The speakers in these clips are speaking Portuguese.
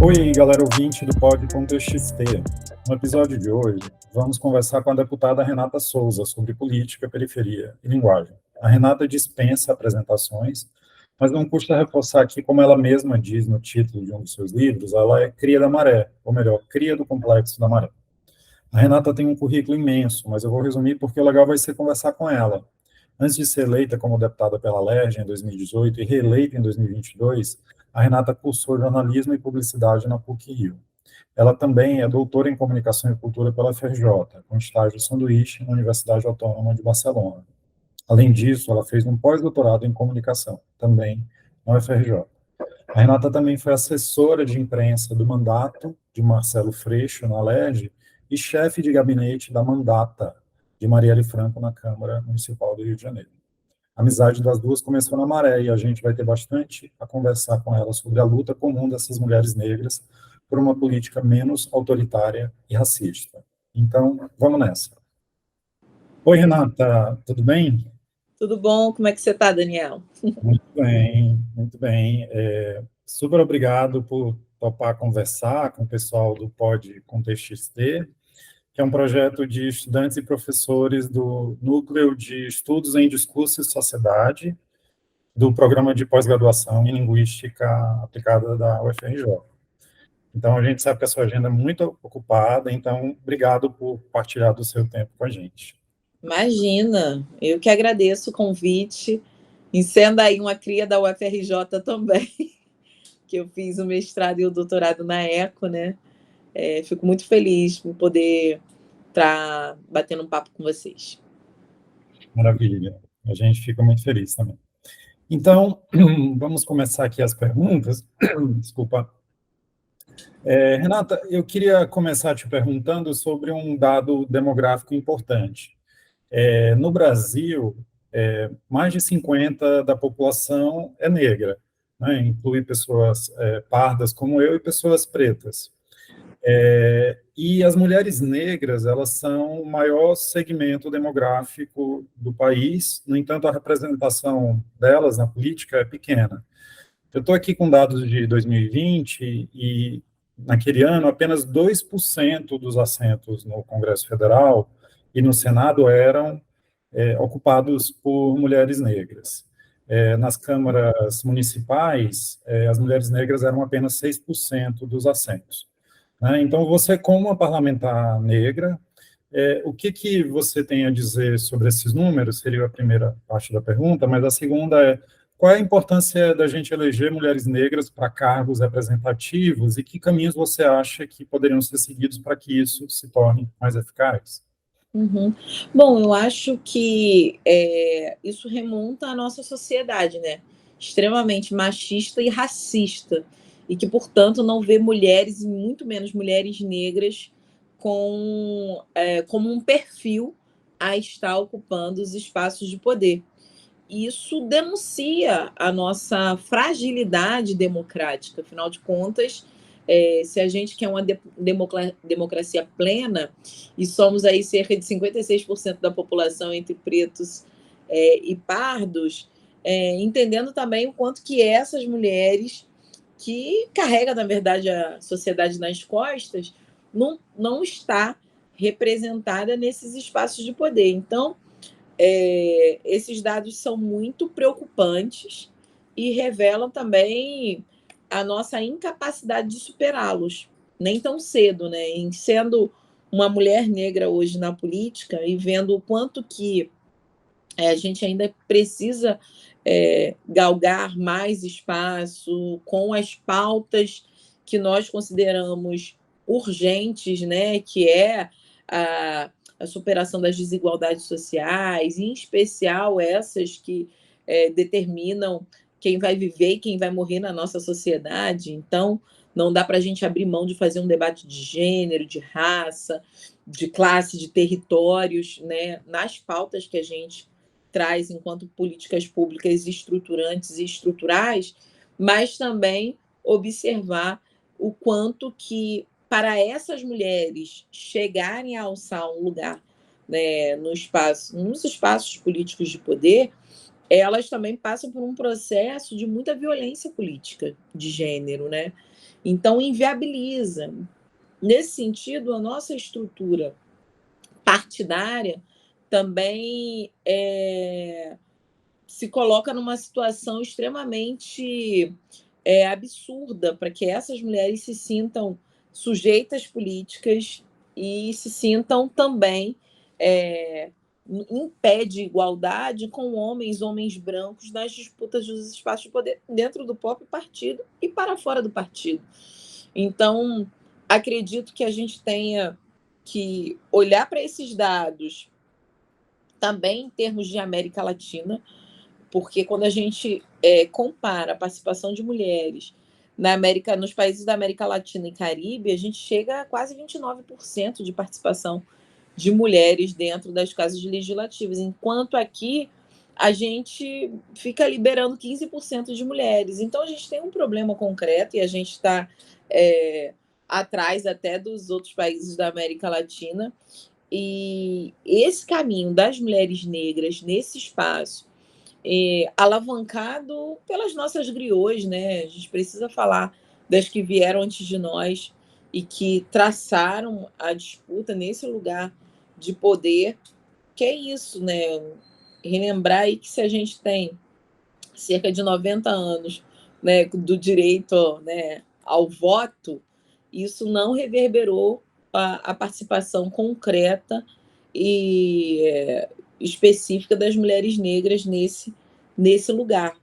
Oi, galera ouvinte do Pod.xt. No episódio de hoje, vamos conversar com a deputada Renata Souza sobre política, periferia e linguagem. A Renata dispensa apresentações, mas não custa reforçar aqui, como ela mesma diz no título de um dos seus livros, ela é cria da Maré, ou melhor, cria do Complexo da Maré. A Renata tem um currículo imenso, mas eu vou resumir porque o legal vai ser conversar com ela. Antes de ser eleita como deputada pela LERJ em 2018 e reeleita em 2022, a Renata cursou jornalismo e publicidade na PUC-Rio. Ela também é doutora em comunicação e cultura pela FRJ, com estágio sanduíche na Universidade Autônoma de Barcelona. Além disso, ela fez um pós-doutorado em comunicação, também na UFRJ. A Renata também foi assessora de imprensa do mandato de Marcelo Freixo na LERJ e chefe de gabinete da mandata de Marielle Franco na Câmara Municipal do Rio de Janeiro. A amizade das duas começou na Maré e a gente vai ter bastante a conversar com ela sobre a luta comum dessas mulheres negras por uma política menos autoritária e racista. Então, vamos nessa. Oi, Renata, tudo bem? Tudo bom? Como é que você está, Daniel? Muito bem, muito bem. Super obrigado por topar conversar com o pessoal do Pod Contexto-XT, que é um projeto de estudantes e professores do Núcleo de Estudos em Discurso e Sociedade, do Programa de Pós-Graduação em Linguística Aplicada da UFRJ. Então, a gente sabe que a sua agenda é muito ocupada, então, obrigado por partilhar do seu tempo com a gente. Imagina, eu que agradeço o convite, e sendo aí uma cria da UFRJ também, que eu fiz o mestrado e o doutorado na ECO, né? Fico muito feliz por poder estar batendo um papo com vocês. Maravilha, a gente fica muito feliz também. Então, vamos começar aqui as perguntas. Desculpa. Renata, eu queria começar te perguntando sobre um dado demográfico importante. No Brasil, mais de 50% da população é negra, né? Inclui pessoas pardas como eu e pessoas pretas. E as mulheres negras, elas são o maior segmento demográfico do país, no entanto, a representação delas na política é pequena. Eu estou aqui com dados de 2020 e, naquele ano, apenas 2% dos assentos no Congresso Federal e no Senado eram ocupados por mulheres negras. Nas câmaras municipais, as mulheres negras eram apenas 6% dos assentos. Né? Então, você, como uma parlamentar negra, o que você tem a dizer sobre esses números? Seria a primeira parte da pergunta, mas a segunda é: qual é a importância da gente eleger mulheres negras para cargos representativos e que caminhos você acha que poderiam ser seguidos para que isso se torne mais eficaz? Uhum. Bom, eu acho que isso remonta à nossa sociedade, né? Extremamente machista e racista, e que, portanto, não vê mulheres, e muito menos mulheres negras, como um perfil a estar ocupando os espaços de poder. Isso denuncia a nossa fragilidade democrática. Afinal de contas, se a gente quer uma democracia plena, e somos aí cerca de 56% da população entre pretos e pardos, entendendo também o quanto que essas mulheres, que carregam, na verdade, a sociedade nas costas, não está representada nesses espaços de poder. Então, esses dados são muito preocupantes e revelam também a nossa incapacidade de superá-los, nem tão cedo, né? Em sendo uma mulher negra hoje na política e vendo o quanto que a gente ainda precisa galgar mais espaço com as pautas que nós consideramos urgentes, né? Que é a superação das desigualdades sociais, em especial essas que determinam quem vai viver e quem vai morrer na nossa sociedade. Então, não dá para a gente abrir mão de fazer um debate de gênero, de raça, de classe, de territórios, né, nas pautas que a gente traz enquanto políticas públicas estruturantes e estruturais, mas também observar o quanto que, para essas mulheres chegarem a alçar um lugar, né, nos espaços políticos de poder, elas também passam por um processo de muita violência política de gênero, né? Então, inviabiliza. Nesse sentido, a nossa estrutura partidária também se coloca numa situação extremamente absurda para que essas mulheres se sintam sujeitas políticas e se sintam também em pé de igualdade com homens brancos nas disputas dos espaços de poder dentro do próprio partido e para fora do partido. Então, acredito que a gente tenha que olhar para esses dados também em termos de América Latina, porque quando a gente compara a participação de mulheres nos países da América Latina e Caribe, a gente chega a quase 29% de participação de mulheres dentro das casas legislativas, enquanto aqui a gente fica liberando 15% de mulheres. Então, a gente tem um problema concreto e a gente está atrás até dos outros países da América Latina. E esse caminho das mulheres negras nesse espaço, alavancado pelas nossas griots, né? A gente precisa falar das que vieram antes de nós e que traçaram a disputa nesse lugar de poder, que é isso, né? Relembrar aí que se a gente tem cerca de 90 anos, né, do direito, né, ao voto, isso não reverberou a participação concreta e específica das mulheres negras nesse lugar.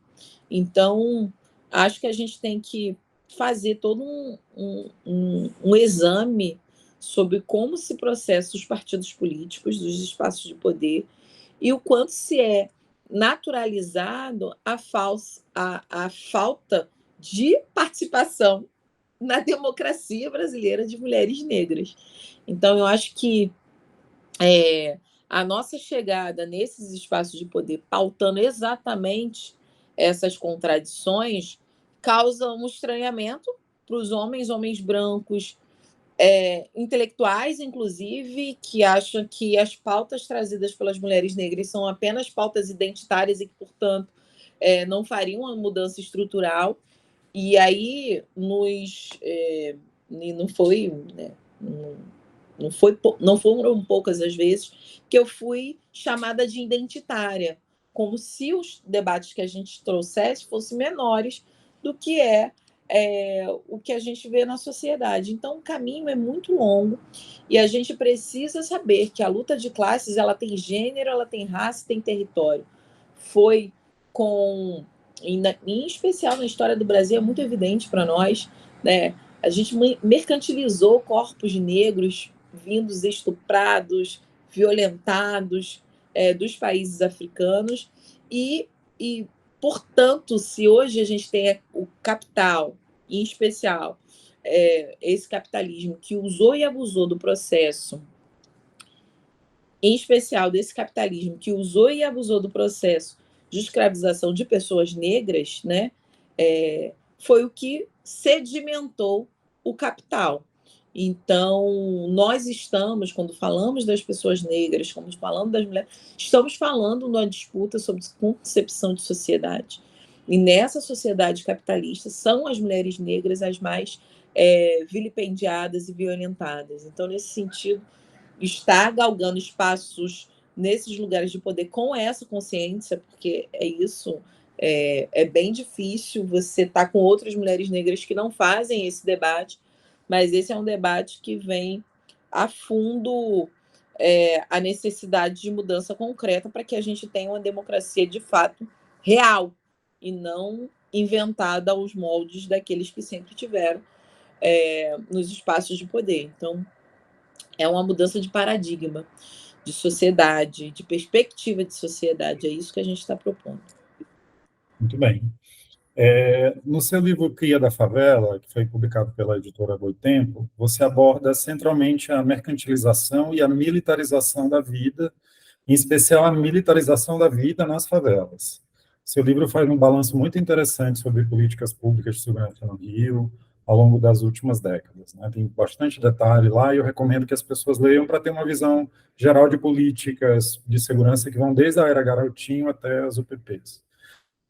Então, acho que a gente tem que fazer todo um exame sobre como se processam os partidos políticos dos espaços de poder e o quanto se é naturalizado a falta de participação na democracia brasileira de mulheres negras. Então, eu acho que a nossa chegada nesses espaços de poder, pautando exatamente essas contradições, causa um estranhamento para os homens brancos, intelectuais, inclusive, que acham que as pautas trazidas pelas mulheres negras são apenas pautas identitárias e que, portanto, não fariam uma mudança estrutural. E aí não foi, né, não foram poucas as vezes que eu fui chamada de identitária, como se os debates que a gente trouxesse fossem menores do que o que a gente vê na sociedade. Então, o caminho é muito longo e a gente precisa saber que a luta de classes ela tem gênero, ela tem raça, tem território. Foi em especial na história do Brasil, é muito evidente para nós, né? A gente mercantilizou corpos negros vindos estuprados, violentados dos países africanos e, portanto, se hoje a gente tem o capital, em especial esse capitalismo que usou e abusou do processo, em especial desse capitalismo que usou e abusou do processo de escravização de pessoas negras, né, foi o que sedimentou o capital. Então, nós estamos, quando falamos das pessoas negras, quando falamos das mulheres, estamos falando numa disputa sobre concepção de sociedade. E nessa sociedade capitalista, são as mulheres negras as mais vilipendiadas e violentadas. Então, nesse sentido, estar galgando espaços nesses lugares de poder com essa consciência, porque é isso, é bem difícil você estar com outras mulheres negras que não fazem esse debate, mas esse é um debate que vem a fundo a necessidade de mudança concreta para que a gente tenha uma democracia de fato real e não inventada aos moldes daqueles que sempre tiveram nos espaços de poder. Então, é uma mudança de paradigma, de sociedade, de perspectiva de sociedade. É isso que a gente está propondo. Muito bem. No seu livro Cria da Favela, que foi publicado pela editora Boitempo, você aborda centralmente a mercantilização e a militarização da vida, em especial a militarização da vida nas favelas. Seu livro faz um balanço muito interessante sobre políticas públicas de segurança no Rio, ao longo das últimas décadas, né? Tem bastante detalhe lá e eu recomendo que as pessoas leiam para ter uma visão geral de políticas de segurança que vão desde a era Garotinho até as UPPs.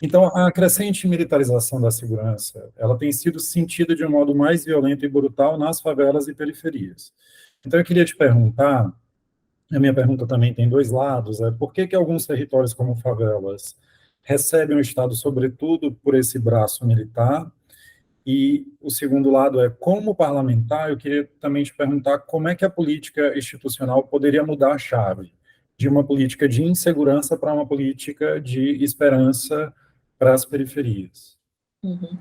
Então, a crescente militarização da segurança, ela tem sido sentida de um modo mais violento e brutal nas favelas e periferias. Então, eu queria te perguntar, a minha pergunta também tem dois lados, por que alguns territórios como favelas recebem o Estado, sobretudo, por esse braço militar? E o segundo lado como parlamentar, eu queria também te perguntar como é que a política institucional poderia mudar a chave de uma política de insegurança para uma política de esperança para as periferias. Uhum.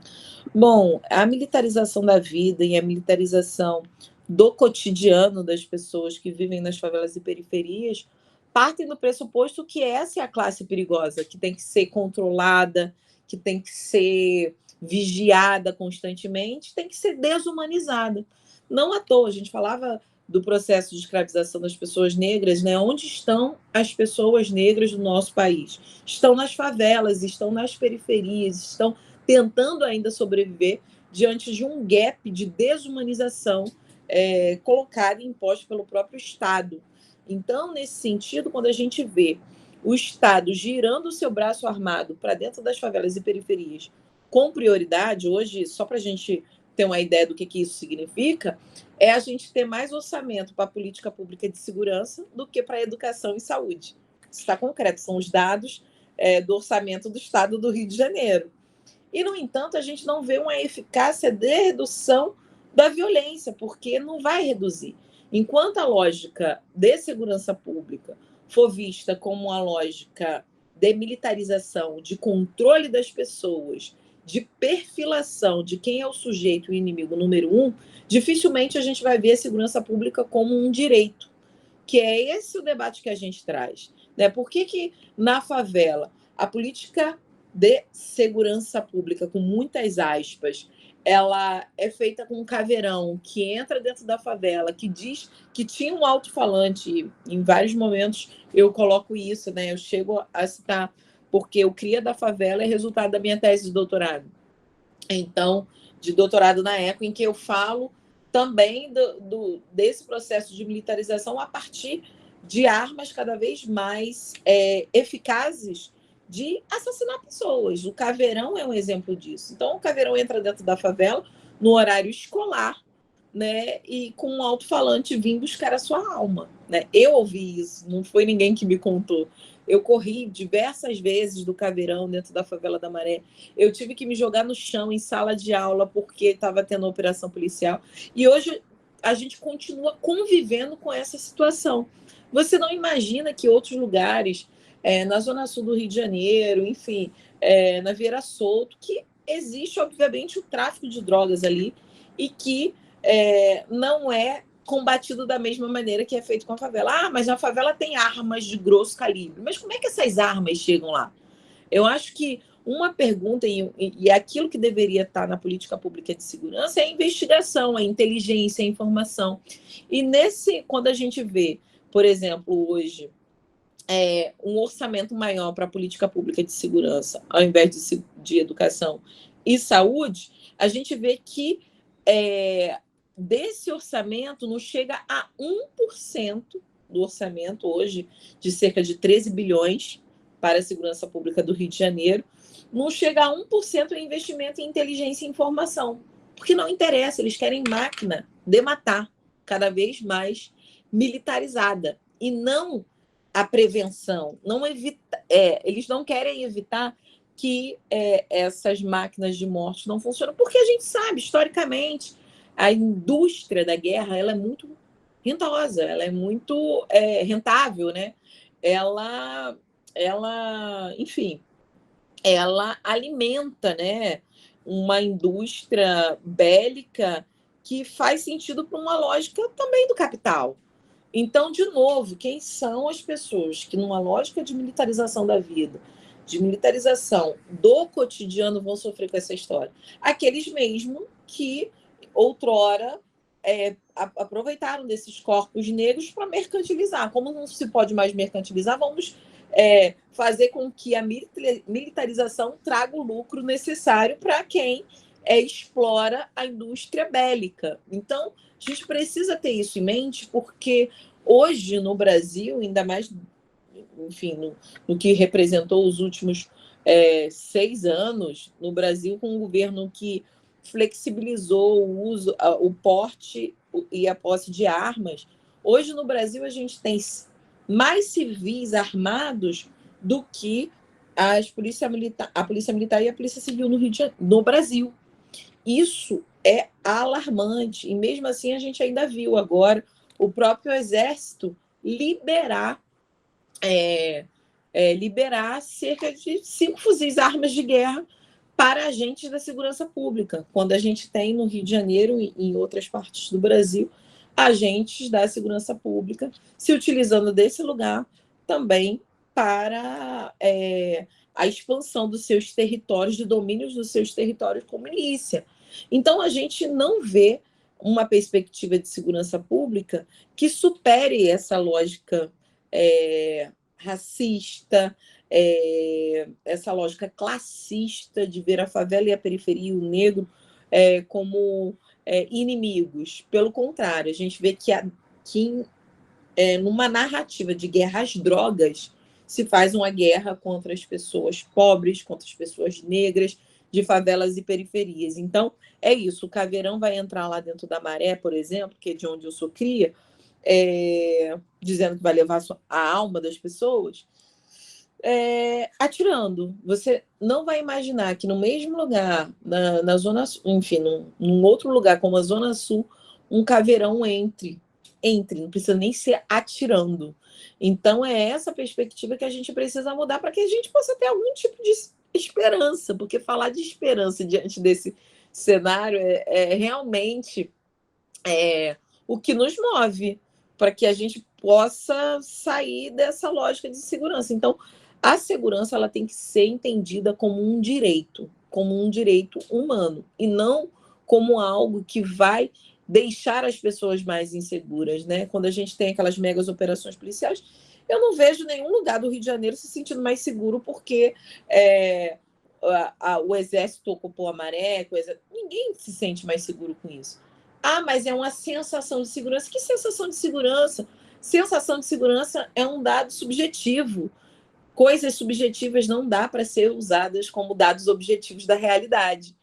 Bom, a militarização da vida e a militarização do cotidiano das pessoas que vivem nas favelas e periferias partem do pressuposto que essa é a classe perigosa, que tem que ser controlada, que tem que ser vigiada constantemente, tem que ser desumanizada. Não à toa, a gente falava do processo de escravização das pessoas negras, né? Onde estão as pessoas negras do nosso país? Estão nas favelas, estão nas periferias, estão tentando ainda sobreviver diante de um gap de desumanização colocado e imposto pelo próprio Estado. Então, nesse sentido, quando a gente vê o Estado girando o seu braço armado para dentro das favelas e periferias com prioridade, hoje, só para a gente ter uma ideia do que isso significa, é a gente ter mais orçamento para a política pública de segurança do que para a educação e saúde. Isso está concreto, são os dados do orçamento do Estado do Rio de Janeiro. E, no entanto, a gente não vê uma eficácia de redução da violência, porque não vai reduzir. Enquanto a lógica de segurança pública for vista como uma lógica de militarização, de controle das pessoas, de perfilação de quem é o sujeito e o inimigo número um, dificilmente a gente vai ver a segurança pública como um direito, que é esse o debate que a gente traz. Né? Por que na favela a política de segurança pública, com muitas aspas, ela é feita com um caveirão que entra dentro da favela, que diz que tinha um alto-falante, em vários momentos eu coloco isso, né? Eu chego a citar, porque o Cria da Favela é resultado da minha tese de doutorado. Então, de doutorado na época, em que eu falo também desse processo de militarização a partir de armas cada vez mais eficazes de assassinar pessoas. O caveirão é um exemplo disso. Então, o caveirão entra dentro da favela no horário escolar, né, e com um alto-falante vir buscar a sua alma. Né? Eu ouvi isso, não foi ninguém que me contou. Eu corri diversas vezes do caveirão dentro da favela da Maré. Eu tive que me jogar no chão em sala de aula porque estava tendo uma operação policial. E hoje a gente continua convivendo com essa situação. Você não imagina que outros lugares, na Zona Sul do Rio de Janeiro, enfim, na Vieira Solto, que existe, obviamente, o tráfico de drogas ali e que não é combatido da mesma maneira que é feito com a favela. Ah, mas na favela tem armas de grosso calibre. Mas como é que essas armas chegam lá? Eu acho que uma pergunta, e aquilo que deveria estar na política pública de segurança, é a investigação, a inteligência, a informação. E quando a gente vê, por exemplo, hoje, um orçamento maior para a política pública de segurança, ao invés de educação e saúde, a gente vê que desse orçamento não chega a 1% do orçamento hoje, de cerca de 13 bilhões para a segurança pública do Rio de Janeiro, não chega a 1% em investimento em inteligência e informação, porque não interessa, eles querem máquina de matar, cada vez mais militarizada, e não a prevenção, eles não querem evitar que essas máquinas de morte não funcionem, porque a gente sabe, historicamente, a indústria da guerra ela é muito rentosa, ela é muito rentável, né? Ela, enfim, ela alimenta, né, uma indústria bélica que faz sentido para uma lógica também do capital. Então, de novo, quem são as pessoas que, numa lógica de militarização da vida, de militarização do cotidiano, vão sofrer com essa história? Aqueles mesmo que, outrora, aproveitaram desses corpos negros para mercantilizar. Como não se pode mais mercantilizar, vamos fazer com que a militarização traga o lucro necessário para quem explora a indústria bélica. Então, a gente precisa ter isso em mente, porque hoje no Brasil, ainda mais, enfim, no que representou os últimos 6 anos, no Brasil, com um governo que flexibilizou o uso, o porte e a posse de armas. Hoje no Brasil a gente tem mais civis armados do que a Polícia Militar e a Polícia Civil no Brasil. Isso é alarmante. E mesmo assim a gente ainda viu agora o próprio Exército liberar cerca de 5 fuzis armas de guerra para agentes da segurança pública, quando a gente tem no Rio de Janeiro e em outras partes do Brasil agentes da segurança pública se utilizando desse lugar também para a expansão dos seus territórios, de domínios dos seus territórios com milícia. Então, a gente não vê uma perspectiva de segurança pública que supere essa lógica racista, essa lógica classista de ver a favela e a periferia, o negro, como inimigos. Pelo contrário, a gente vê que numa narrativa de guerra às drogas se faz uma guerra contra as pessoas pobres, contra as pessoas negras, de favelas e periferias. Então, é isso. O Caveirão vai entrar lá dentro da Maré, por exemplo, que é de onde eu sou cria, dizendo que vai levar a alma das pessoas, atirando. Você não vai imaginar que no mesmo lugar, na Zona Sul, enfim, num outro lugar como a Zona Sul, um caveirão entre, não precisa nem ser atirando. Então, é essa perspectiva que a gente precisa mudar para que a gente possa ter algum tipo de esperança, porque falar de esperança diante desse cenário é realmente o que nos move, para que a gente possa sair dessa lógica de segurança. Então, a segurança ela tem que ser entendida como um direito humano, e não como algo que vai deixar as pessoas mais inseguras, né? Quando a gente tem aquelas megas operações policiais, eu não vejo nenhum lugar do Rio de Janeiro se sentindo mais seguro porque o Exército ocupou a Maré, ninguém se sente mais seguro com isso. Ah, mas é uma sensação de segurança. Que sensação de segurança? Sensação de segurança é um dado subjetivo. Coisas subjetivas não dá para ser usadas como dados objetivos da realidade.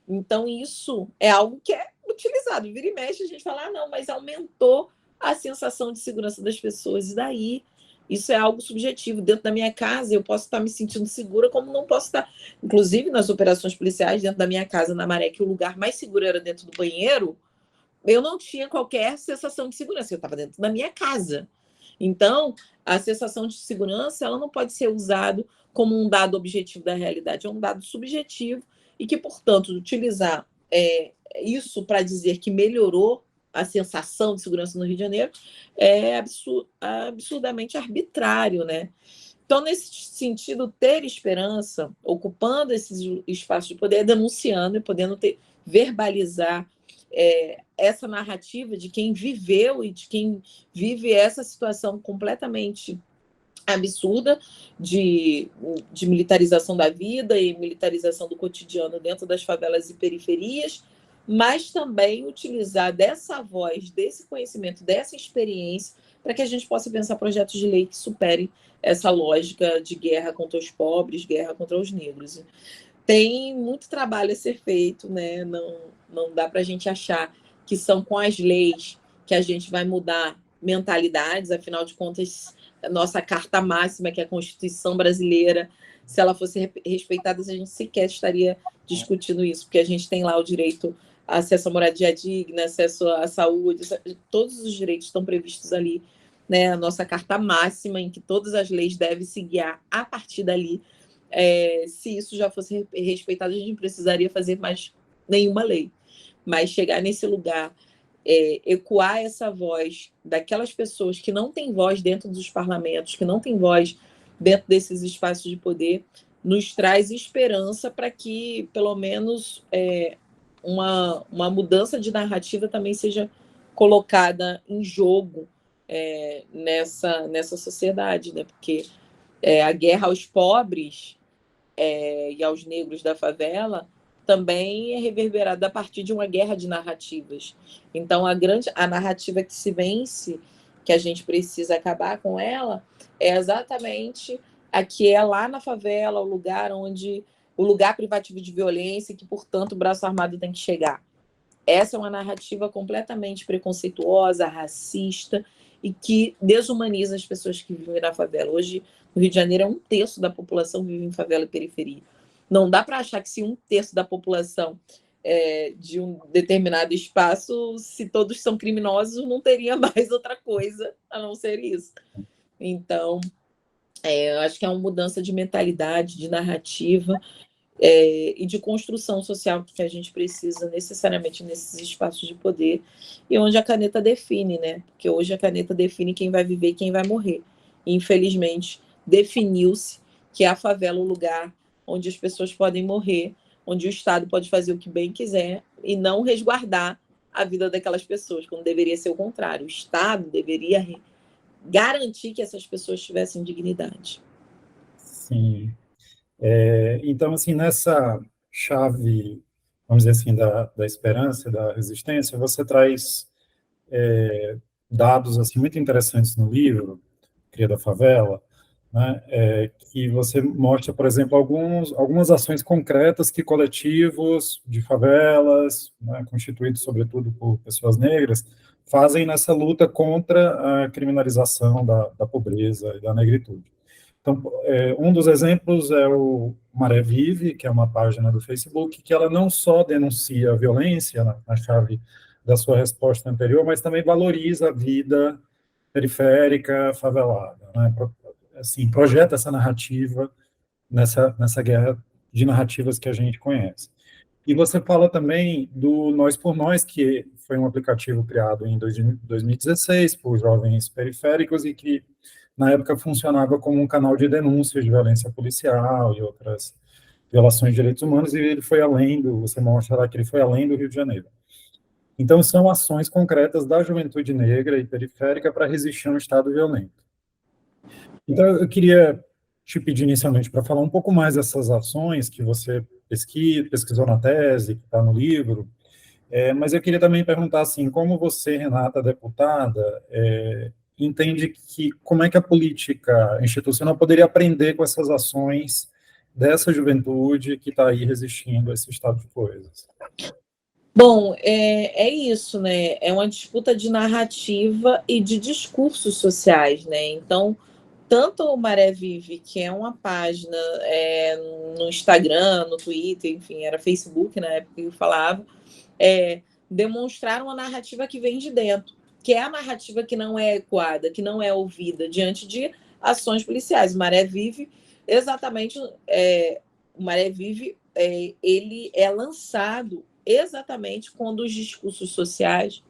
Então, isso é algo que é utilizado. Vira e mexe, a gente fala, não, mas aumentou a sensação de segurança das pessoas. E daí? Isso é algo subjetivo. Dentro da minha casa, eu posso estar me sentindo segura, como não posso estar. Inclusive, nas operações policiais, dentro da minha casa, na Maré, que o lugar mais seguro era dentro do banheiro, eu não tinha qualquer sensação de segurança. Eu estava dentro da minha casa. Então, a sensação de segurança ela não pode ser usada como um dado objetivo da realidade, é um dado subjetivo e que, portanto, utilizar isso para dizer que melhorou a sensação de segurança no Rio de Janeiro é absurdamente arbitrário, né? Então, nesse sentido, ter esperança, ocupando esses espaços de poder, denunciando e podendo verbalizar essa narrativa de quem viveu e de quem vive essa situação completamente absurda de militarização da vida e militarização do cotidiano dentro das favelas e periferias, mas também utilizar dessa voz, desse conhecimento, dessa experiência, para que a gente possa pensar projetos de lei que superem essa lógica de guerra contra os pobres, guerra contra os negros. Tem muito trabalho a ser feito, né? Não dá para a gente achar que são com as leis que a gente vai mudar mentalidades, afinal de contas, a nossa carta máxima, que é a Constituição brasileira, se ela fosse respeitada, a gente sequer estaria discutindo isso, porque a gente tem lá o direito a acesso à moradia digna, acesso à saúde, todos os direitos estão previstos ali, né? A nossa carta máxima, em que todas as leis devem se guiar a partir dali. Se isso já fosse respeitado, a gente não precisaria fazer mais nenhuma lei. Mas chegar nesse lugar, ecoar essa voz daquelas pessoas que não têm voz dentro dos parlamentos, que não têm voz dentro desses espaços de poder, nos traz esperança para que, pelo menos, uma mudança de narrativa também seja colocada em jogo nessa sociedade, né? Porque a guerra aos pobres e aos negros da favela também é reverberado a partir de uma guerra de narrativas. Então, a narrativa que se vence, que a gente precisa acabar com ela, é exatamente a que é lá na favela, o lugar privativo de violência, que, portanto, o braço armado tem que chegar. Essa é uma narrativa completamente preconceituosa, racista e que desumaniza as pessoas que vivem na favela. Hoje, no Rio de Janeiro, 1/3 da população vive em favela e periferia. Não dá para achar que se 1/3 da população de um determinado espaço, se todos são criminosos, não teria mais outra coisa a não ser isso. Então, eu acho que é uma mudança de mentalidade, de narrativa, e de construção social que a gente precisa necessariamente nesses espaços de poder, e onde a caneta define, né? Porque hoje a caneta define quem vai viver e quem vai morrer. E, infelizmente, definiu-se que a favela é o lugar onde as pessoas podem morrer, onde o Estado pode fazer o que bem quiser e não resguardar a vida daquelas pessoas, quando deveria ser o contrário. O Estado deveria garantir que essas pessoas tivessem dignidade. Sim. Então, assim, nessa chave, vamos dizer assim, da esperança, da resistência, você traz dados assim muito interessantes no livro, Cria da Favela, né, que você mostra, por exemplo, algumas ações concretas que coletivos de favelas, né, constituídos sobretudo por pessoas negras, fazem nessa luta contra a criminalização da pobreza e da negritude. Então, um dos exemplos é o Maré Vive, que é uma página do Facebook, que ela não só denuncia a violência na chave da sua resposta anterior, mas também valoriza a vida periférica, favelada, né? Assim, projeta essa narrativa nessa guerra de narrativas que a gente conhece. E você fala também do Nós por Nós, que foi um aplicativo criado em 2016 por jovens periféricos e que, na época, funcionava como um canal de denúncia de violência policial e outras violações de direitos humanos, e ele foi além você mostra lá que ele foi além do Rio de Janeiro. Então, são ações concretas da juventude negra e periférica para resistir a um Estado violento. Então, eu queria te pedir inicialmente para falar um pouco mais dessas ações que você pesquisou na tese, que está no livro, mas eu queria também perguntar, assim, como você, Renata, deputada, entende como é que a política institucional poderia aprender com essas ações dessa juventude que está aí resistindo a esse estado de coisas? Bom, é isso, né? É uma disputa de narrativa e de discursos sociais, né? Então, tanto o Maré Vive, que é uma página no Instagram, no Twitter, enfim, era Facebook na época que eu falava, demonstraram uma narrativa que vem de dentro, que é a narrativa que não é ecoada, que não é ouvida diante de ações policiais. O Maré Vive, exatamente, o Maré Vive, ele é lançado exatamente quando os discursos sociais...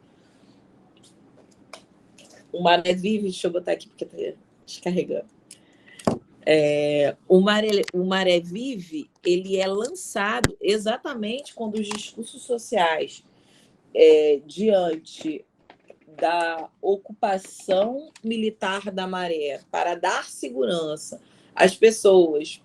O Maré Vive, deixa eu botar aqui porque está descarregando. O Maré Vive, ele é lançado exatamente quando os discursos sociais, diante da ocupação militar da Maré para dar segurança às pessoas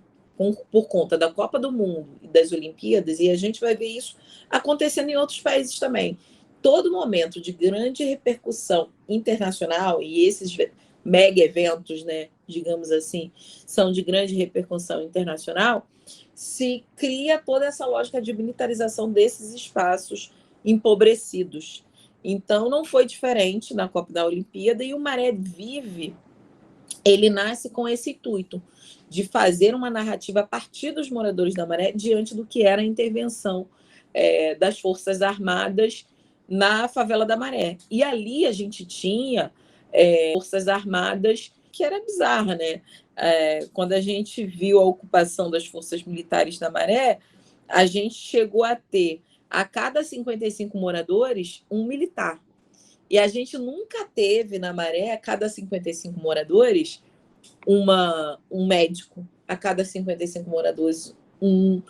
por conta da Copa do Mundo e das Olimpíadas, e a gente vai ver isso acontecendo em outros países também. Todo momento de grande repercussão internacional, e esses mega eventos, né, digamos assim, são de grande repercussão internacional, se cria toda essa lógica de militarização desses espaços empobrecidos. Então, não foi diferente na Copa da Olimpíada, e o Maré Vive, ele nasce com esse intuito de fazer uma narrativa a partir dos moradores da Maré diante do que era a intervenção das Forças Armadas na favela da Maré. E ali a gente tinha Forças Armadas, que era bizarra, né? Quando a gente viu a ocupação das forças militares da Maré, a gente chegou a ter, a cada 55 moradores, um militar. E a gente nunca teve na Maré, a cada 55 moradores, um médico. A cada 55 moradores, um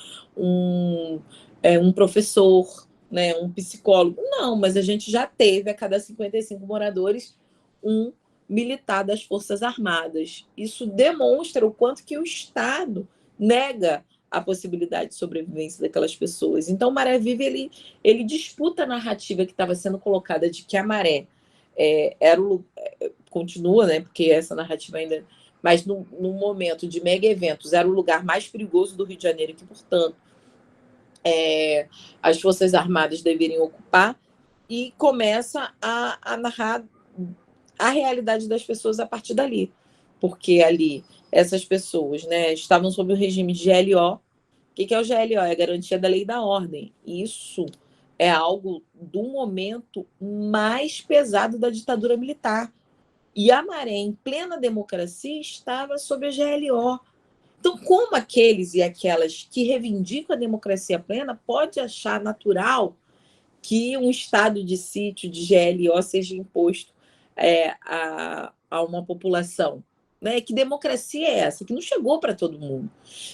professor, né, um psicólogo. Não, mas a gente já teve, a cada 55 moradores, um militar das Forças Armadas. Isso demonstra o quanto que o Estado nega a possibilidade de sobrevivência daquelas pessoas. Então, Maré Viva, ele disputa a narrativa que estava sendo colocada de que a Maré era o... continua, né, porque essa narrativa ainda... Mas, no momento de mega eventos, era o lugar mais perigoso do Rio de Janeiro, que, portanto, as Forças Armadas deveriam ocupar, e começa a narrar a realidade das pessoas a partir dali. Porque ali, essas pessoas, né, estavam sob o regime de GLO. O que é o GLO? É a garantia da lei e da ordem. Isso é algo do momento mais pesado da ditadura militar. E a Maré, em plena democracia, estava sob a GLO. Então, como aqueles e aquelas que reivindicam a democracia plena pode achar natural que um estado de sítio de GLO seja imposto a uma população? Né? Que democracia é essa? Que não chegou para todo mundo.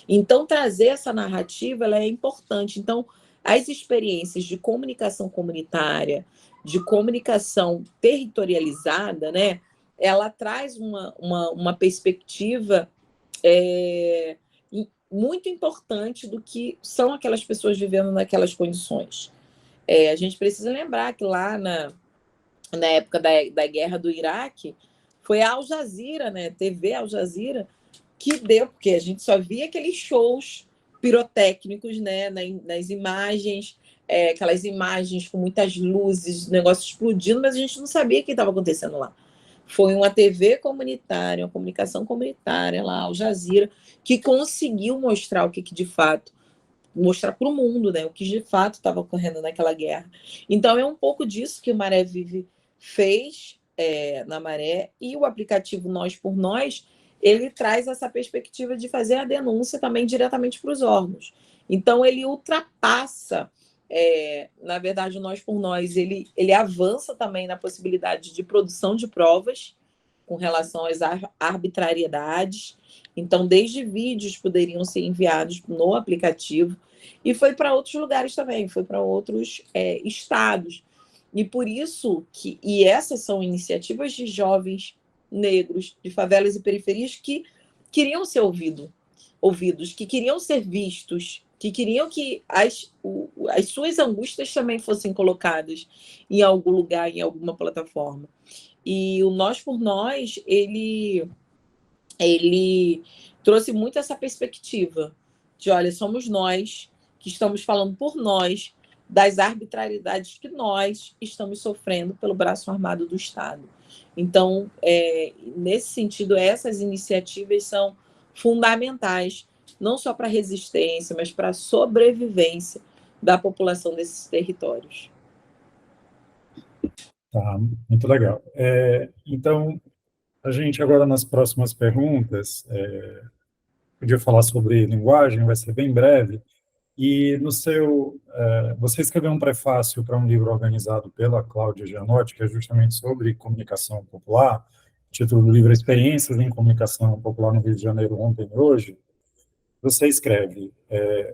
Então, trazer essa narrativa ela é importante. Então, as experiências de comunicação comunitária, de comunicação territorializada, né? Ela traz uma perspectiva muito importante do que são aquelas pessoas vivendo naquelas condições. A gente precisa lembrar que lá na época da guerra do Iraque, foi a Al Jazeera, né, TV Al Jazeera, que deu, porque a gente só via aqueles shows pirotécnicos, né, nas imagens, aquelas imagens com muitas luzes, negócio explodindo, mas a gente não sabia o que estava acontecendo lá. Foi uma TV comunitária, uma comunicação comunitária lá, Al Jazeera, que conseguiu mostrar o que de fato, mostrar para o mundo, né, o que de fato estava ocorrendo naquela guerra. Então, é um pouco disso que o Maré Vive fez na Maré, e o aplicativo Nós por Nós, ele traz essa perspectiva de fazer a denúncia também diretamente para os órgãos. Então, ele ultrapassa, na verdade, o Nós por Nós, ele avança também na possibilidade de produção de provas com relação às arbitrariedades. Então, desde vídeos poderiam ser enviados no aplicativo, e foi para outros lugares também, foi para outros estados. E por isso e essas são iniciativas de jovens negros de favelas e periferias que queriam ser ouvidos, que queriam ser vistos, que queriam que as suas angústias também fossem colocadas em algum lugar, em alguma plataforma. E o Nós por Nós, ele trouxe muito essa perspectiva de, olha, somos nós que estamos falando por nós das arbitrariedades que nós estamos sofrendo pelo braço armado do Estado. Então, nesse sentido, essas iniciativas são fundamentais, não só para a resistência, mas para a sobrevivência da população desses territórios. Tá, muito legal. Então, a gente agora nas próximas perguntas, podia falar sobre linguagem, vai ser bem breve, e você escreveu um prefácio para um livro organizado pela Cláudia Gianotti, que é justamente sobre comunicação popular. O título do livro é Experiências em Comunicação Popular no Rio de Janeiro, ontem e hoje. Você escreve,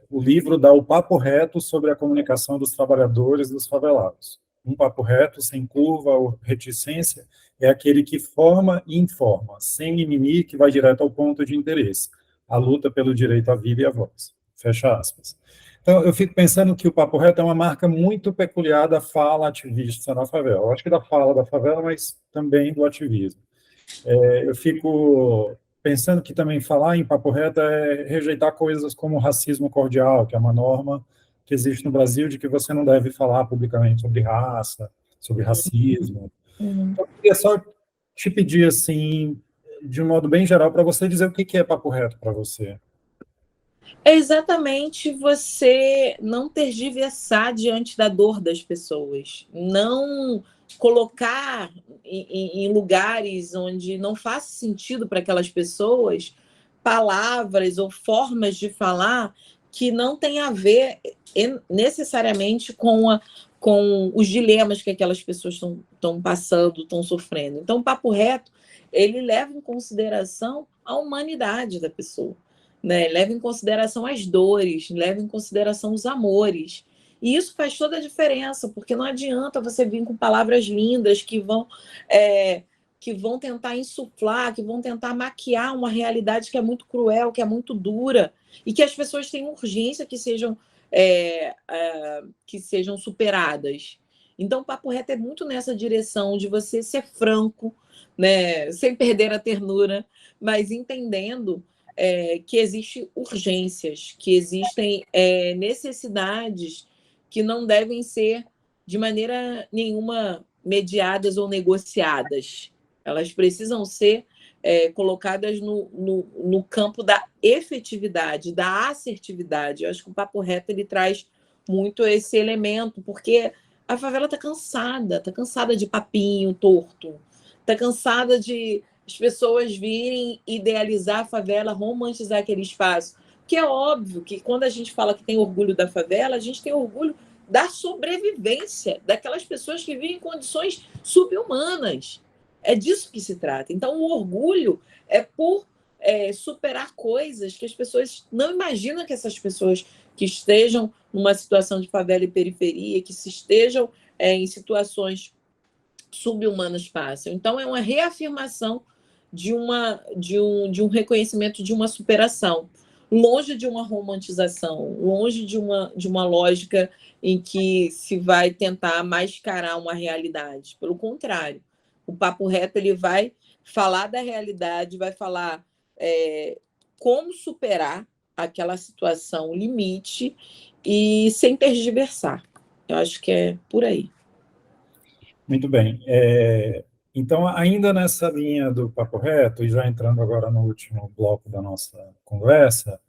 o livro dá o papo reto sobre a comunicação dos trabalhadores dos favelados. Um papo reto, sem curva ou reticência, é aquele que forma e informa, sem mimimi, que vai direto ao ponto de interesse, a luta pelo direito à vida e à voz. Fecha aspas. Então, eu fico pensando que o papo reto é uma marca muito peculiar da fala ativista na favela. Eu acho que da fala da favela, mas também do ativismo. Eu fico pensando que também falar em papo reto é rejeitar coisas como o racismo cordial, que é uma norma que existe no Brasil de que você não deve falar publicamente sobre raça, sobre racismo. Então, eu queria só te pedir, assim, de um modo bem geral, para você dizer o que é papo reto para você. É exatamente você não tergiversar diante da dor das pessoas, não colocar em lugares onde não faz sentido para aquelas pessoas palavras ou formas de falar que não tem a ver necessariamente com os dilemas que aquelas pessoas estão passando, estão sofrendo. Então, o papo reto, ele leva em consideração a humanidade da pessoa. Né? Leva em consideração as dores, leva em consideração os amores. E isso faz toda a diferença, porque não adianta você vir com palavras lindas que vão tentar insuflar, que vão tentar maquiar uma realidade que é muito cruel, que é muito dura. e que as pessoas têm urgência que sejam superadas. Então, o Papo Reto é muito nessa direção de você ser franco, né, sem perder a ternura, mas entendendo que existem urgências, que existem necessidades que não devem ser de maneira nenhuma mediadas ou negociadas. Elas precisam ser colocadas no campo da efetividade, da assertividade. Eu acho que o Papo Reto ele traz muito esse elemento, porque a favela está cansada de papinho torto, está cansada de as pessoas virem idealizar a favela, romantizar aquele espaço. Porque é óbvio que quando a gente fala que tem orgulho da favela, a gente tem orgulho da sobrevivência daquelas pessoas que vivem em condições subhumanas. É disso que se trata. Então, o orgulho é por superar coisas que as pessoas não imaginam que essas pessoas que estejam numa situação de favela e periferia, que se estejam em situações subhumanas passam. Então, é uma reafirmação de um reconhecimento de uma superação, longe de uma romantização, longe de uma lógica em que se vai tentar mascarar uma realidade. Pelo contrário, o Papo Reto ele vai falar da realidade, vai falar como superar aquela situação limite e sem tergiversar. Eu acho que é por aí. Muito bem. Então, ainda nessa linha do Papo Reto, e já entrando agora no último bloco da nossa conversa,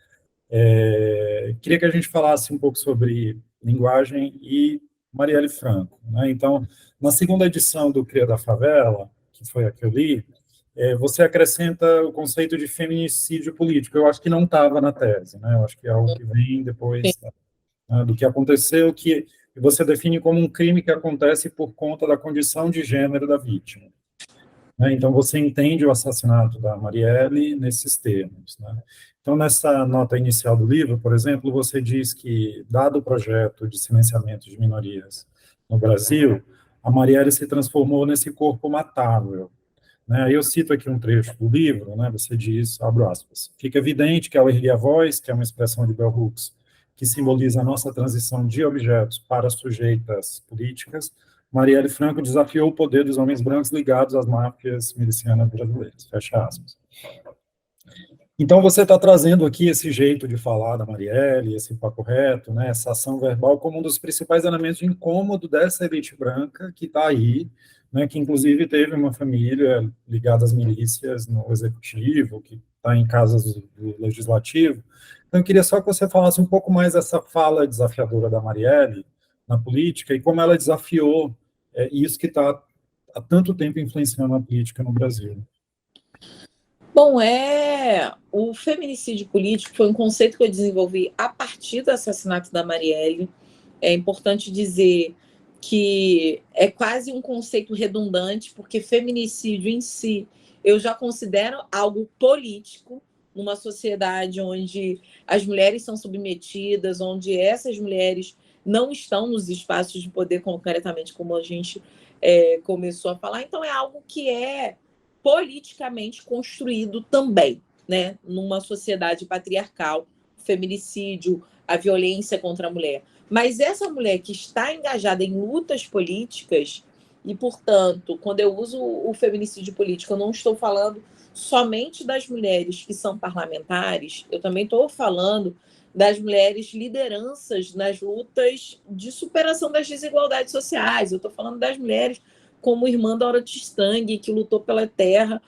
queria que a gente falasse um pouco sobre linguagem e Marielle Franco, né? Então, na segunda edição do Cria da Favela, que foi a que eu li, você acrescenta o conceito de feminicídio político. Eu acho que não estava na tese, né? Eu acho que é algo que vem depois, né, do que aconteceu, que você define como um crime que acontece por conta da condição de gênero da vítima. Né? Então, você entende o assassinato da Marielle nesses termos. Né? Então, nessa nota inicial do livro, por exemplo, você diz que, dado o projeto de silenciamento de minorias no Brasil, a Marielle se transformou nesse corpo matável. Né? Eu cito aqui um trecho do livro, né? Você diz, abro aspas, fica evidente que ao erguer a voz, que é uma expressão de Bell Hooks, que simboliza a nossa transição de objetos para sujeitas políticas, Marielle Franco desafiou o poder dos homens brancos ligados às máfias milicianas brasileiras, fecha aspas. Então, você está trazendo aqui esse jeito de falar da Marielle, esse papo reto, né, essa ação verbal, como um dos principais elementos de incômodo dessa elite branca que está aí, né, que inclusive teve uma família ligada às milícias no executivo, que está em casas do legislativo. Então, eu queria só que você falasse um pouco mais dessa fala desafiadora da Marielle na política e como ela desafiou isso que está há tanto tempo influenciando a política no Brasil. Bom, o feminicídio político foi um conceito que eu desenvolvi a partir do assassinato da Marielle. É importante dizer que é quase um conceito redundante, porque feminicídio em si eu já considero algo político, numa sociedade onde as mulheres são submetidas, onde essas mulheres não estão nos espaços de poder concretamente, como a gente começou a falar. Então, é algo que é politicamente construído também, né? Numa sociedade patriarcal, o feminicídio, a violência contra a mulher. Mas essa mulher que está engajada em lutas políticas, e, portanto, quando eu uso o feminicídio político, eu não estou falando somente das mulheres que são parlamentares, eu também estou falando das mulheres lideranças nas lutas de superação das desigualdades sociais, eu estou falando das mulheres como irmã Dorothy Stang, que lutou pela terra,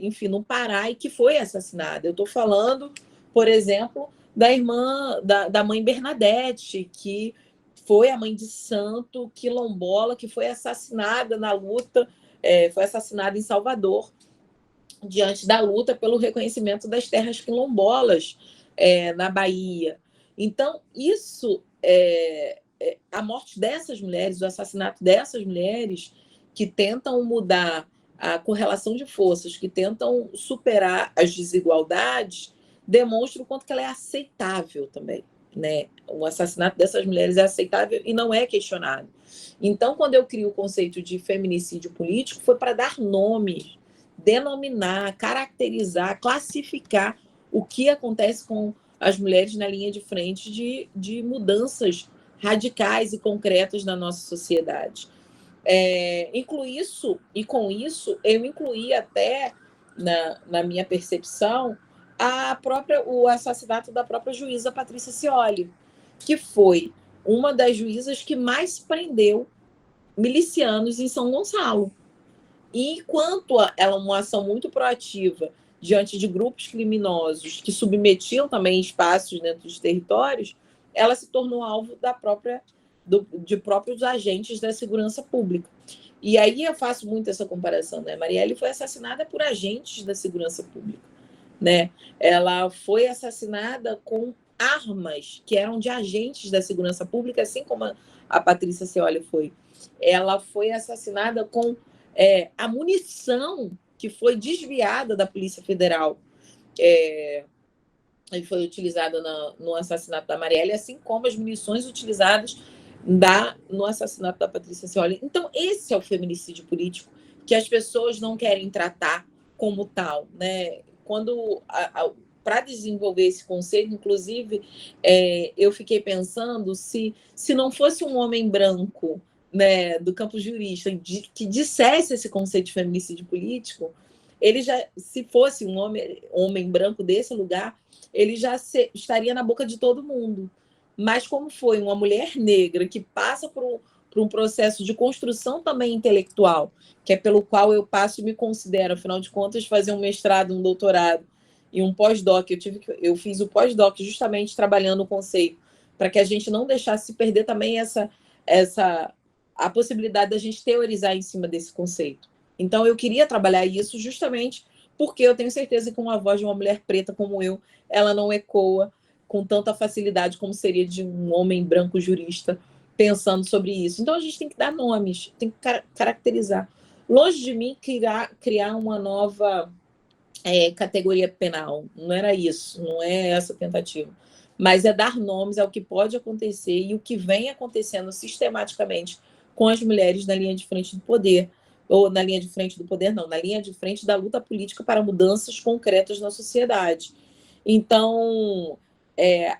enfim, no Pará e que foi assassinada. Eu estou falando, por exemplo, da irmã, da mãe Bernadette, que foi a mãe de santo quilombola, que foi assassinada na luta, foi assassinada em Salvador, diante da luta pelo reconhecimento das terras quilombolas na Bahia. Então, isso a morte dessas mulheres, o assassinato dessas mulheres que tentam mudar a correlação de forças, que tentam superar as desigualdades, demonstra o quanto que ela é aceitável também. Né? O assassinato dessas mulheres é aceitável e não é questionado. Então, quando eu crio o conceito de feminicídio político, foi para dar nome, denominar, caracterizar, classificar o que acontece com as mulheres na linha de frente de mudanças radicais e concretas na nossa sociedade. Incluir isso, e com isso eu incluí até na minha percepção o assassinato da própria juíza Patrícia Scioli, que foi uma das juízas que mais prendeu milicianos em São Gonçalo. E enquanto ela uma ação muito proativa diante de grupos criminosos que submetiam também espaços dentro dos territórios, ela se tornou alvo de próprios agentes da segurança pública. E aí eu faço muito essa comparação, né? Marielle foi assassinada por agentes da segurança pública, né? Ela foi assassinada com armas que eram de agentes da segurança pública, assim como a Patrícia Scioli foi. Ela foi assassinada com a munição que foi desviada da Polícia Federal. E foi utilizada no assassinato da Marielle, assim como as munições utilizadas no assassinato da Patrícia Scioli. Então, esse é o feminicídio político que as pessoas não querem tratar como tal, né? Para desenvolver esse conceito, inclusive, eu fiquei pensando se não fosse um homem branco, né, do campo jurista que dissesse esse conceito de feminicídio político, ele já, se fosse um homem branco desse lugar, ele já estaria na boca de todo mundo. Mas como foi uma mulher negra que passa por um processo de construção também intelectual, que é pelo qual eu passo e me considero, afinal de contas, fazer um mestrado, um doutorado e um pós-doc. Eu fiz o pós-doc justamente trabalhando o conceito, para que a gente não deixasse se perder também a possibilidade da gente teorizar em cima desse conceito. Então, eu queria trabalhar isso justamente porque eu tenho certeza que uma voz de uma mulher preta como eu, ela não ecoa com tanta facilidade como seria de um homem branco jurista pensando sobre isso. Então, a gente tem que dar nomes, tem que caracterizar. Longe de mim criar uma nova categoria penal. Não era isso, não é essa a tentativa. Mas é dar nomes ao que pode acontecer e o que vem acontecendo sistematicamente com as mulheres na linha de frente do poder, ou na linha de frente do poder, não, na linha de frente da luta política para mudanças concretas na sociedade. Então,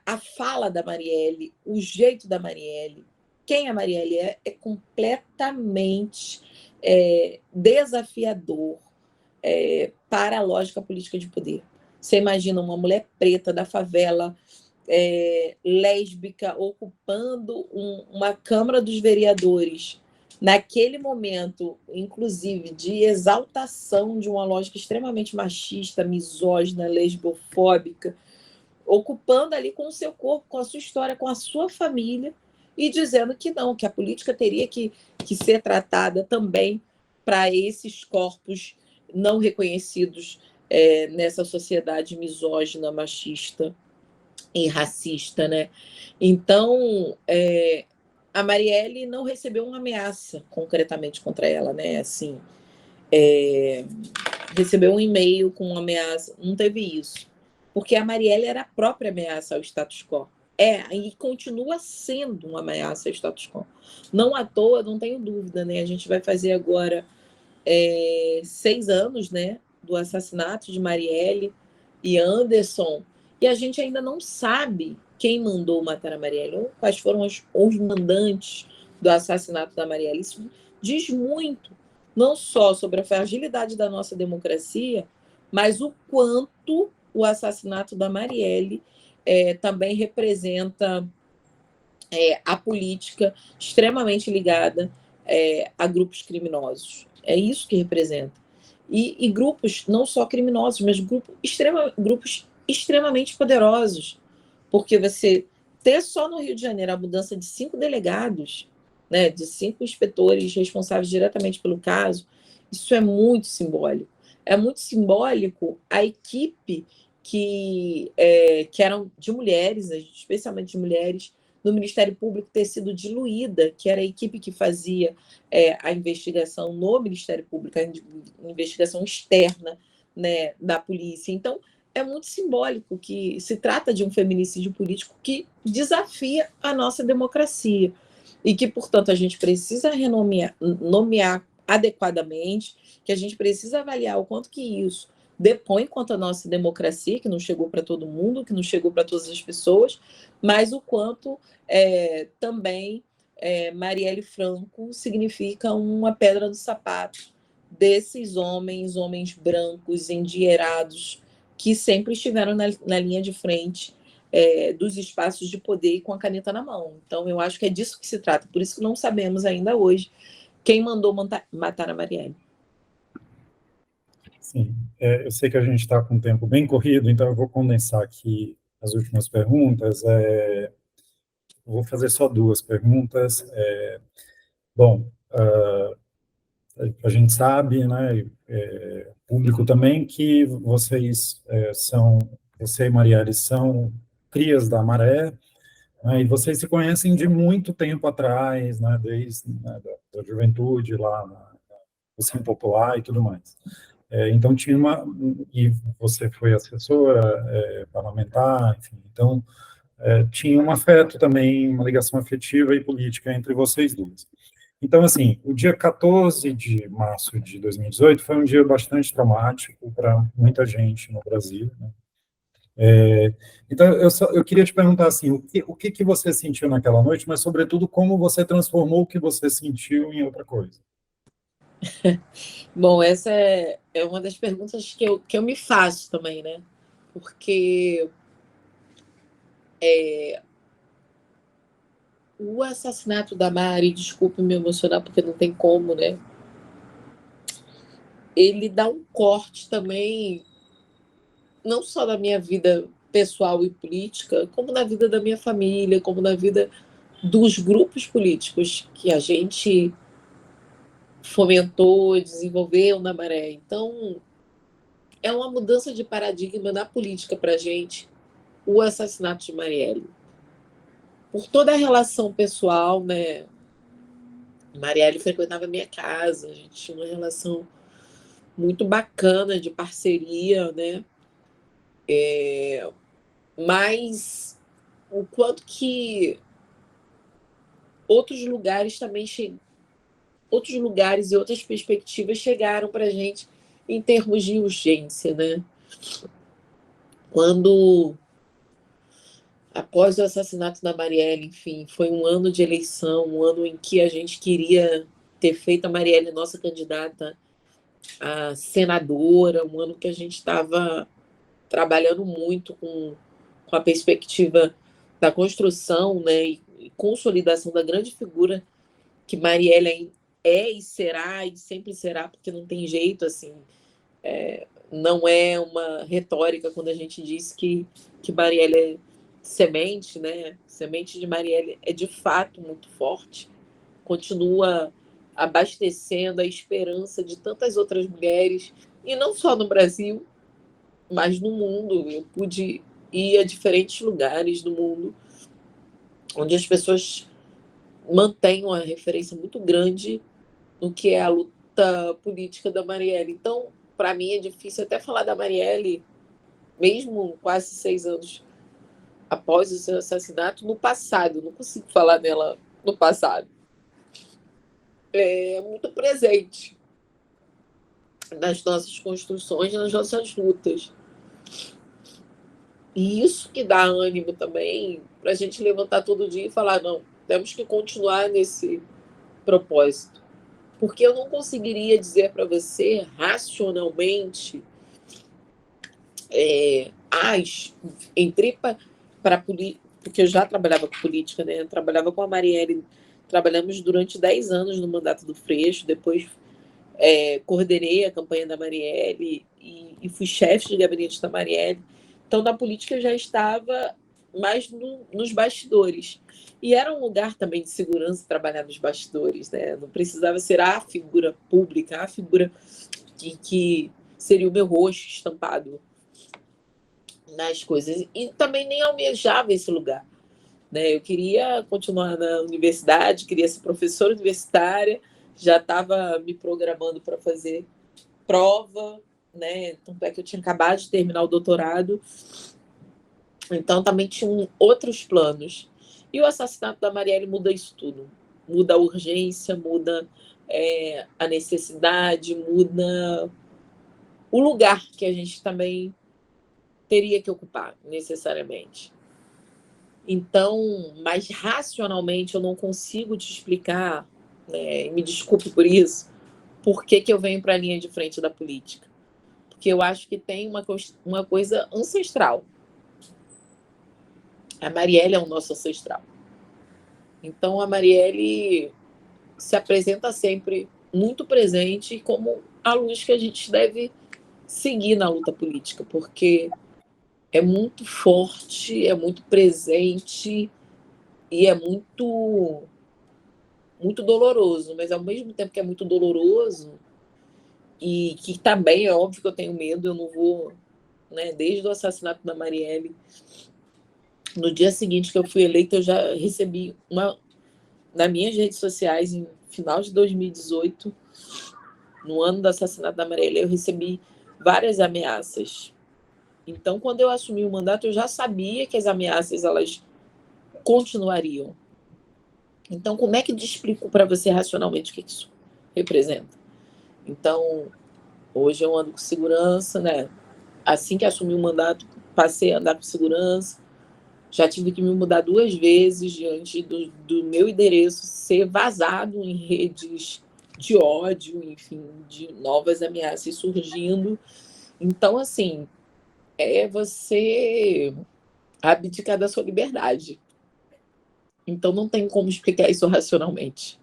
a fala da Marielle, o jeito da Marielle, quem a Marielle é completamente desafiador para a lógica política de poder. Você imagina uma mulher preta da favela, lésbica, ocupando uma Câmara dos Vereadores, naquele momento, inclusive, de exaltação de uma lógica extremamente machista, misógina, lesbofóbica, ocupando ali com o seu corpo, com a sua história, com a sua família, e dizendo que não, que a política teria que ser tratada também para esses corpos não reconhecidos nessa sociedade misógina, machista e racista, né? Então, a Marielle não recebeu uma ameaça concretamente contra ela, né? Assim, recebeu um e-mail com uma ameaça, não teve isso, porque a Marielle era a própria ameaça ao status quo. E continua sendo uma ameaça ao status quo. Não à toa, não tenho dúvida, né? A gente vai fazer agora 6 anos, né, do assassinato de Marielle e Anderson, e a gente ainda não sabe quem mandou matar a Marielle, ou quais foram os mandantes do assassinato da Marielle. Isso diz muito, não só sobre a fragilidade da nossa democracia, mas o quanto o assassinato da Marielle também representa a política extremamente ligada a grupos criminosos. É isso que representa. E grupos não só criminosos, mas grupos extremamente poderosos. Porque você ter só no Rio de Janeiro a mudança de 5 delegados, né, de 5 inspetores responsáveis diretamente pelo caso, isso é muito simbólico. É muito simbólico a equipe que eram de mulheres, especialmente de mulheres, no Ministério Público ter sido diluída, que era a equipe que fazia a investigação no Ministério Público, a investigação externa, né, da polícia. Então, é muito simbólico que se trata de um feminicídio político que desafia a nossa democracia e que, portanto, a gente precisa nomear adequadamente, que a gente precisa avaliar o quanto que isso depõe contra a nossa democracia, que não chegou para todo mundo, que não chegou para todas as pessoas, mas o quanto também Marielle Franco significa uma pedra no sapato desses homens brancos, endinheirados, que sempre estiveram na linha de frente dos espaços de poder com a caneta na mão. Então, eu acho que é disso que se trata. Por isso que não sabemos ainda hoje quem mandou matar a Marielle. Sim, eu sei que a gente está com um tempo bem corrido, então eu vou condensar aqui as últimas perguntas. Vou fazer só duas perguntas. Bom, a gente sabe, né, público também, que vocês você e Marielle são crias da Maré, né, e vocês se conhecem de muito tempo atrás, né, desde da juventude lá no Sim Popular e tudo mais. Então tinha e você foi assessora parlamentar, enfim, então tinha um afeto também, uma ligação afetiva e política entre vocês duas. Então, assim, o dia 14 de março de 2018 foi um dia bastante traumático para muita gente no Brasil, né? Então, eu queria te perguntar, assim, o que você sentiu naquela noite, mas, sobretudo, como você transformou o que você sentiu em outra coisa? Bom, essa é uma das perguntas que eu me faço também, né? Porque o assassinato da Mari, desculpe me emocionar porque não tem como, né? Ele dá um corte também, não só na minha vida pessoal e política, como na vida da minha família, como na vida dos grupos políticos que a gente fomentou, desenvolveu na Maré. Então, é uma mudança de paradigma na política para a gente, o assassinato de Marielle. Por toda a relação pessoal, né? Marielle frequentava a minha casa, a gente tinha uma relação muito bacana de parceria, né? Mas o quanto que outros lugares também outros lugares e outras perspectivas chegaram para a gente em termos de urgência, né? Quando, após o assassinato da Marielle, enfim, foi um ano de eleição, um ano em que a gente queria ter feito a Marielle nossa candidata a senadora, um ano que a gente estava trabalhando muito com a perspectiva da construção, né, e consolidação da grande figura que Marielle é e será e sempre será, porque não tem jeito, assim, não é uma retórica quando a gente diz que Marielle é semente, né? Semente de Marielle é de fato muito forte, continua abastecendo a esperança de tantas outras mulheres, e não só no Brasil, mas no mundo. Eu pude ir a diferentes lugares do mundo onde as pessoas mantêm uma referência muito grande no que é a luta política da Marielle. Então, para mim é difícil até falar da Marielle, mesmo quase 6 anos após o seu assassinato, no passado. Não consigo falar dela no passado. É muito presente nas nossas construções, nas nossas lutas. E isso que dá ânimo também para a gente levantar todo dia e falar, não, temos que continuar nesse propósito. Porque eu não conseguiria dizer para você, racionalmente, entrei para política, porque eu já trabalhava com política, né? Eu trabalhava com a Marielle, trabalhamos durante 10 anos no mandato do Freixo, depois coordenei a campanha da Marielle e fui chefe de gabinete da Marielle. Então, na política, eu já estava mais nos bastidores. E era um lugar também de segurança trabalhar nos bastidores, né? Não precisava ser a figura pública, a figura que seria o meu rosto estampado nas coisas. E também nem almejava esse lugar, né? Eu queria continuar na universidade, queria ser professora universitária, já estava me programando para fazer prova, né? Tanto é que eu tinha acabado de terminar o doutorado, então também tinha outros planos. E o assassinato da Marielle muda isso tudo. Muda a urgência, muda a necessidade, muda o lugar que a gente também teria que ocupar, necessariamente. Então, mas racionalmente eu não consigo te explicar, né, me desculpe por isso, por que eu venho para a linha de frente da política. Porque eu acho que tem uma coisa ancestral. A Marielle é o nosso ancestral. Então, a Marielle se apresenta sempre muito presente como a luz que a gente deve seguir na luta política, porque é muito forte, é muito presente e é muito, muito doloroso. Mas, ao mesmo tempo que é muito doloroso, e que também é óbvio que eu tenho medo, eu não vou... Né, desde o assassinato da Marielle, no dia seguinte que eu fui eleita, eu já recebi nas minhas redes sociais, em final de 2018, no ano do assassinato da Marielle, eu recebi várias ameaças. Então, quando eu assumi o mandato, eu já sabia que as ameaças elas continuariam. Então, como é que eu explico para você racionalmente o que isso representa? Então, hoje eu ando com segurança, né? Assim que assumi o mandato, passei a andar com segurança. Já tive que me mudar 2 vezes diante do meu endereço ser vazado em redes de ódio, enfim, de novas ameaças surgindo. Então, assim, é você abdicar da sua liberdade. Então, não tem como explicar isso racionalmente.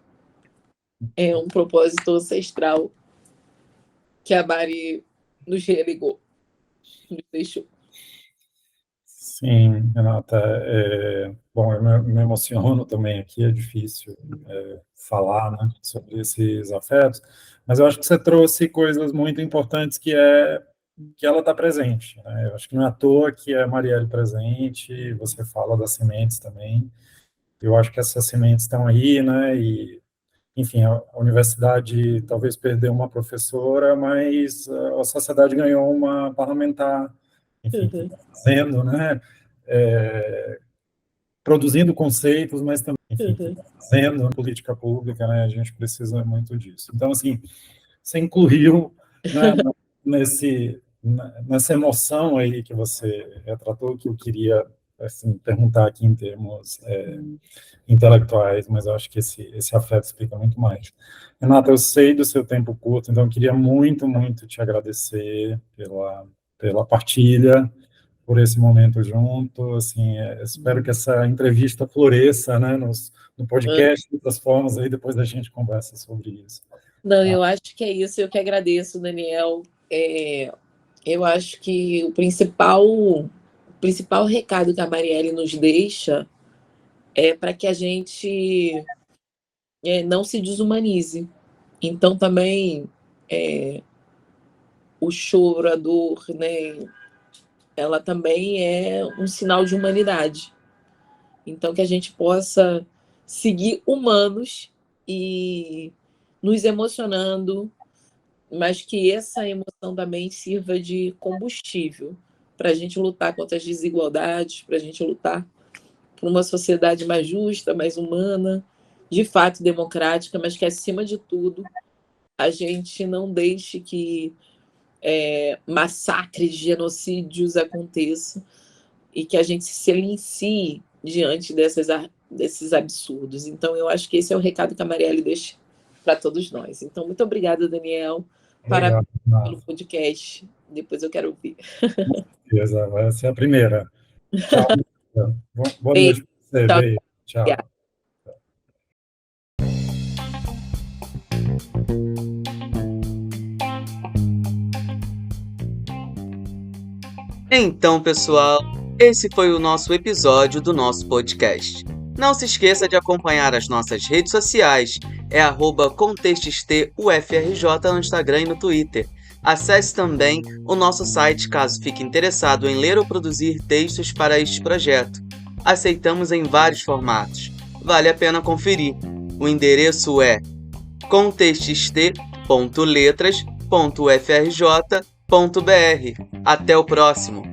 É um propósito ancestral que a Mari nos relegou, nos deixou. Sim, Renata, bom, eu me emociono também aqui, é difícil falar, né, sobre esses afetos, mas eu acho que você trouxe coisas muito importantes que ela está presente, né? Eu acho que não é à toa que é a Marielle presente, você fala das sementes também, eu acho que essas sementes estão aí, né, e, enfim, a universidade talvez perdeu uma professora, mas a sociedade ganhou uma parlamentar, enfim, que está fazendo, né, produzindo conceitos, mas também, enfim, fazendo política pública, né, a gente precisa muito disso. Então, assim, você incluiu, né, nessa emoção aí que você retratou, que eu queria, assim, perguntar aqui em termos intelectuais, mas eu acho que esse afeto explica muito mais. Renata, eu sei do seu tempo curto, então eu queria muito, muito te agradecer pela partilha, por esse momento junto, assim, espero que essa entrevista floresça, né, no podcast, de outras formas, aí depois a gente conversa sobre isso. Não, eu acho que é isso, eu que agradeço, Daniel. Eu acho que o principal recado que a Marielle nos deixa é para que a gente não se desumanize. Então, também, o choro, a dor, né, ela também é um sinal de humanidade. Então, que a gente possa seguir humanos e nos emocionando, mas que essa emoção também sirva de combustível para a gente lutar contra as desigualdades, para a gente lutar por uma sociedade mais justa, mais humana, de fato democrática, mas que, acima de tudo, a gente não deixe que massacres, genocídios aconteçam e que a gente se silencie diante desses absurdos. Então, eu acho que esse é o recado que a Marielle deixa para todos nós. Então, muito obrigada, Daniel. Parabéns pelo podcast. Depois eu quero ouvir. Beleza, vai ser a primeira. Tchau. Boa noite para você. Tchau. Beijo. Tchau. Então, pessoal, esse foi o nosso episódio do nosso podcast. Não se esqueça de acompanhar as nossas redes sociais, @contextostufrj no Instagram e no Twitter. Acesse também o nosso site caso fique interessado em ler ou produzir textos para este projeto. Aceitamos em vários formatos. Vale a pena conferir. O endereço é contextst.letras.ufrj.br. Até o próximo!